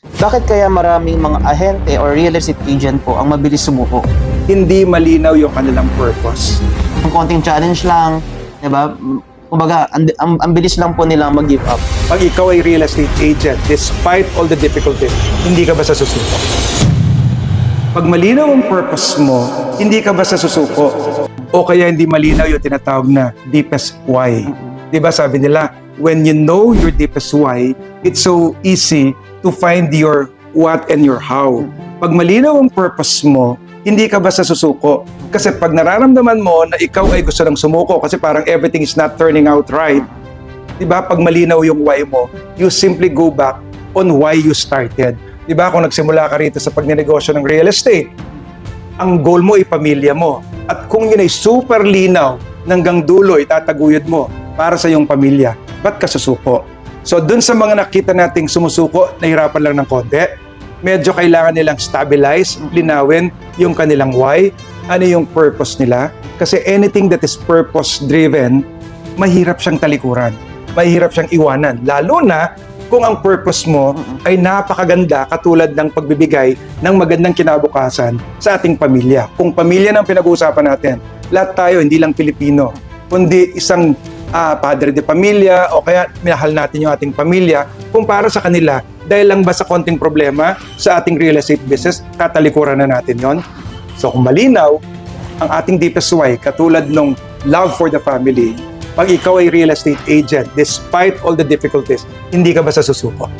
Bakit kaya maraming mga ahente or real estate agent po ang mabilis sumuko? Hindi malinaw yung kanilang purpose. Ang konting challenge lang, di ba? Kumbaga, ang bilis lang po nilang mag-give up. Pag ikaw ay real estate agent, despite all the difficulties, hindi ka basta susuko. Pag malinaw ang purpose mo, hindi ka basta susuko. O kaya hindi malinaw yung tinatawag na deepest why. Diba sabi nila, when you know your deepest why, it's so easy to find your what and your how. Pag malinaw ang purpose mo, hindi ka basta susuko. Kasi pag nararamdaman mo na ikaw ay gusto ng sumuko kasi parang everything is not turning out right, diba? Pag malinaw yung why mo, you simply go back on why you started. Diba? Kung nagsimula ka rito sa pagnenegosyo ng real estate, ang goal mo ay pamilya mo. At kung yun ay super linaw, hanggang dulo itataguyod mo para sa iyong pamilya, ba't ka susuko? So dun sa mga nakita nating sumusuko, nahirapan lang ng konti, medyo kailangan nilang stabilize, linawin yung kanilang why, ano yung purpose nila. Kasi anything that is purpose-driven, mahirap siyang talikuran, mahirap siyang iwanan. Lalo na kung ang purpose mo ay napakaganda katulad ng pagbibigay ng magandang kinabukasan sa ating pamilya. Kung pamilya ng pinag-uusapan natin, lahat tayo, hindi lang Pilipino, kundi isang padre de pamilya o kaya minahal natin yung ating pamilya, kung para sa kanila, dahil lang ba sa konting problema sa ating real estate business, tatalikuran na natin yon. So kung malinaw, ang ating deepest why, katulad ng love for the family, pag ikaw ay real estate agent, despite all the difficulties, hindi ka basta susuko.